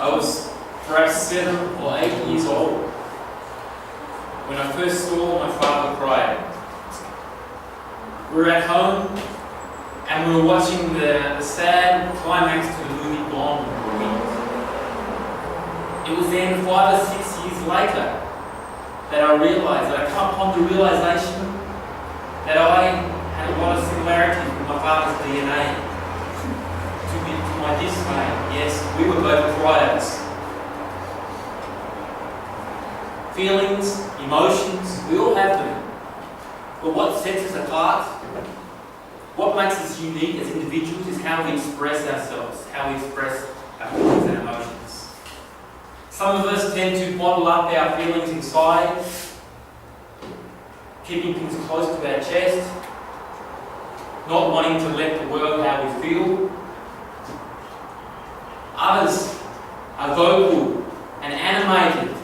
I was perhaps 7 or 8 years old when I first saw my father cry. We were at home and we were watching the sad climax to the movie Gone with the Wind. It was then 5 or 6 years later that I realised, that I come upon the realisation that I had a lot of similarities with my father's DNA. To my dismay, yes, we were both criers. Feelings, emotions, we all have them. But what sets us apart, what makes us unique as individuals, is how we express ourselves, how we express our feelings and emotions. Some of us tend to bottle up our feelings inside, keeping things close to our chest, not wanting to let the world know how we feel. Others are vocal and animated,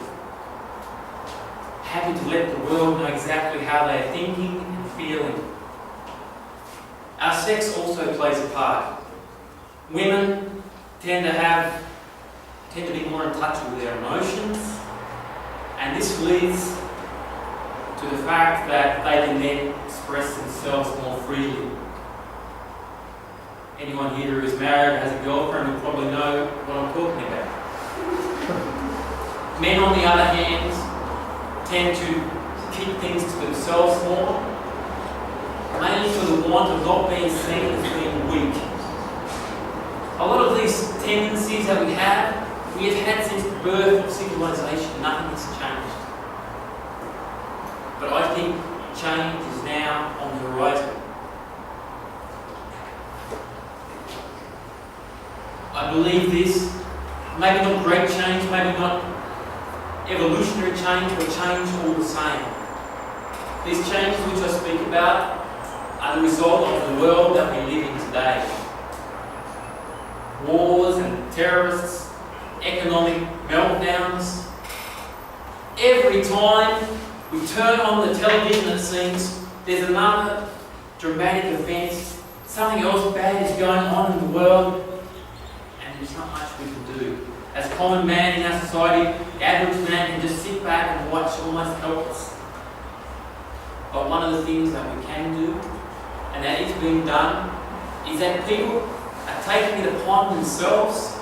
happy to let the world know exactly how they are thinking and feeling. Our sex also plays a part. Women tend to be more in touch with their emotions, and this leads to the fact that they can then express themselves more freely. Anyone here who is married or has a girlfriend will probably know what I'm talking about. Men, on the other hand, tend to keep things to themselves more, mainly for the want of not being seen as being weak. A lot of these tendencies that we have had since the birth of civilization. Nothing has changed. But I think change is now on the horizon. I believe this, maybe not great change, maybe not evolutionary change, but change all the same. These changes which I speak about are the result of the world that we live in today. Wars and terrorists, economic meltdowns. Every time we turn on the television, it seems there's another dramatic event, something else bad is going on in the world, and there's not much we can do. As a common man in our society, the average man can just sit back and watch, almost helpless. But one of the things that we can do, and that is being done, is that people are taking it upon themselves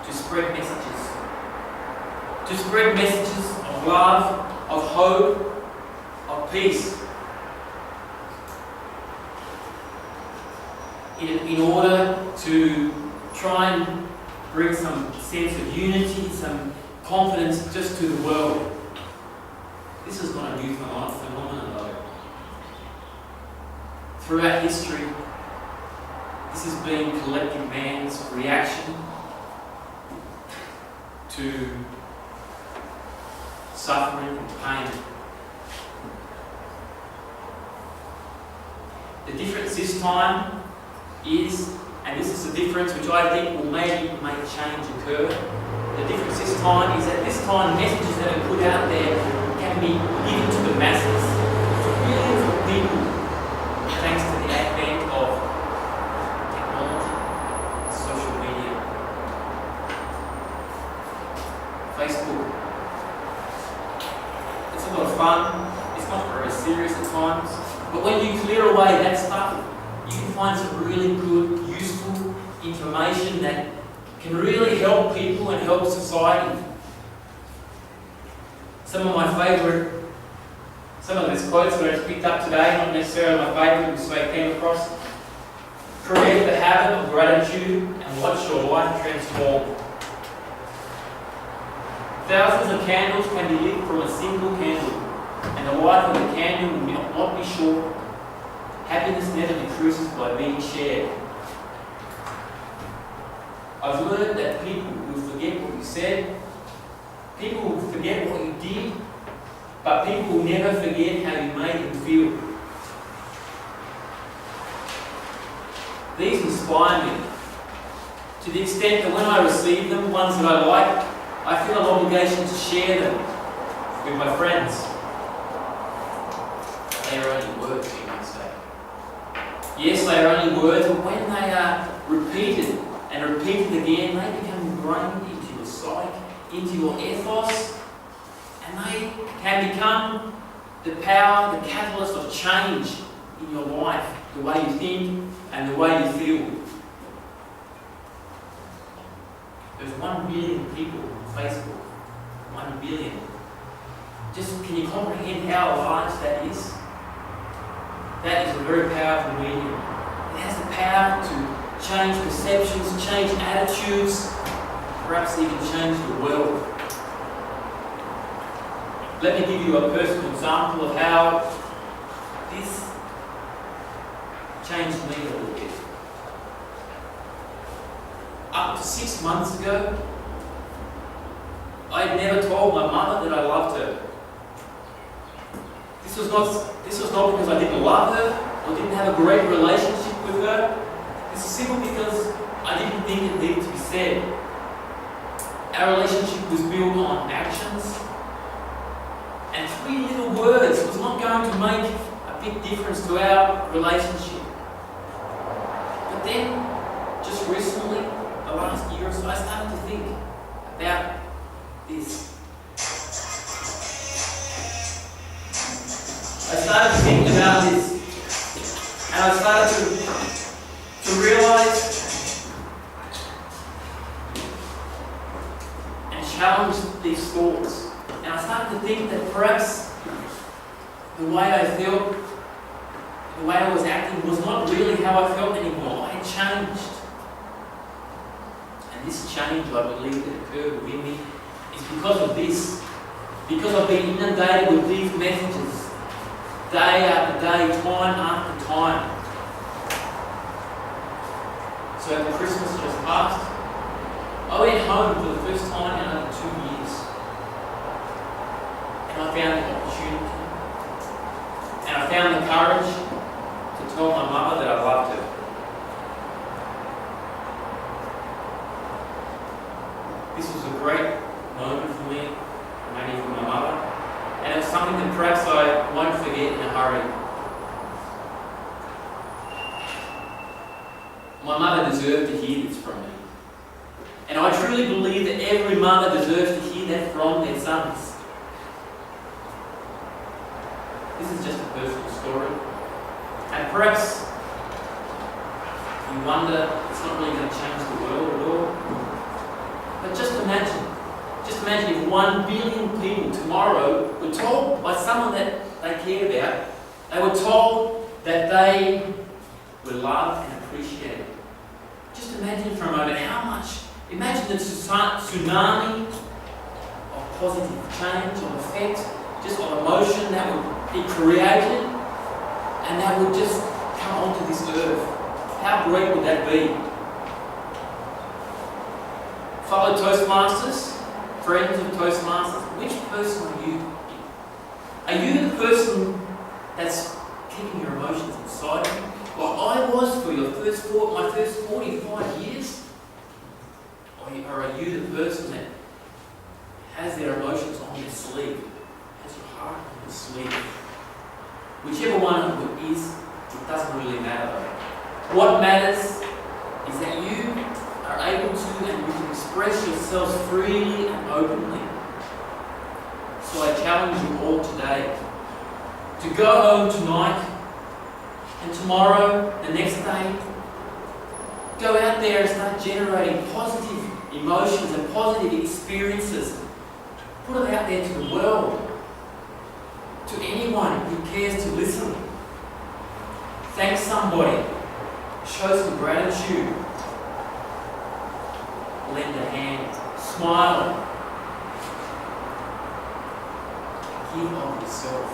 to spread messages. To spread messages of love, of hope, of peace. In order to try and bring some sense of unity, some confidence just to the world. This is not a new phenomenon though. Throughout history, this has been collective man's reaction to suffering and pain. The difference this time is, and this is the difference which I think will maybe make change occur, the difference this time is that this time messages that are put out there can be given to the masses, to millions of people, thanks to the advent of technology, social media, Facebook. It's a lot of fun, it's not very serious at times, but when you clear away that stuff, you can find some really good, useful information that can really help people and help society. Some of these quotes that I picked up today, not necessarily my favourite, so I came across. Create the habit of gratitude and watch your life transform. Thousands of candles can be lit from a single candle, and the life of the candle will not be short. Happiness never decreases by being shared. I've learned that people will forget what you said, people will forget what you did, but people will never forget how you made them feel. These inspire me to the extent that when I receive them, ones that I like, I feel an obligation to share them with my friends. They are only words, you might say. Yes, they are only words, but when they are repeated and repeated again, they become brain, into your psyche, into your ethos, and they can become the power, the catalyst of change in your life, the way you think and the way you feel. There's 1 billion people on Facebook. 1 billion. Just can you comprehend how large that is? That is a very powerful medium. It has the power to change perceptions, change attitudes, perhaps even change the world. Let me give you a personal example of how this changed me a little bit. Up to 6 months ago, I had never told my mother that I loved her. This was not because I didn't love her or didn't have a great relationship with her. This is simply because I didn't think it needed to be said. Our relationship was built on actions, and 3 little words was not going to make a big difference to our relationship. But then, just recently, the last year or so, I started to think about this. I started to think about this, and I started to realise and challenge these thoughts. And I started to think that perhaps the way I felt, the way I was acting, was not really how I felt anymore. I had changed. And this change, I believe, that occurred within me is because of this. Because I've been inundated with these messages day after day, time after time. So Christmas just passed. I went home for the first time in over 2 years. And I found the opportunity. And I found the courage to tell my mother that I loved her. This was a great moment for me, maybe for my mother. And it's something that perhaps I won't forget in a hurry. My mother deserved to hear this from me. And I truly believe that every mother deserves to hear that from their sons. This is just a personal story. And perhaps you wonder, it's not really going to change the world at all. But just imagine if 1 billion people tomorrow were told by someone that they cared about, they were told that they were loved and appreciated. Just imagine for a moment imagine the tsunami of positive change, of effect, just of emotion that would be created and that would just come onto this earth. How great would that be? Fellow Toastmasters, friends of Toastmasters, which person are you? Are you the person that's keeping your emotions inside you, like I was for my first 45 years? Or are you the person that has their emotions on their sleeve, has your heart on your sleeve? Whichever one of it is, it doesn't really matter. What matters is that you are able to and you can express yourselves freely and openly. So I challenge you all today to go home tonight and tomorrow, the next day, go out there and start generating positive emotions and positive experiences. Put it out there to the world, to anyone who cares to listen. Thank somebody. Show some gratitude. Lend a hand. Smile. Give of yourself.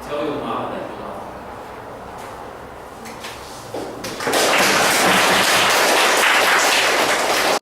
Tell your mother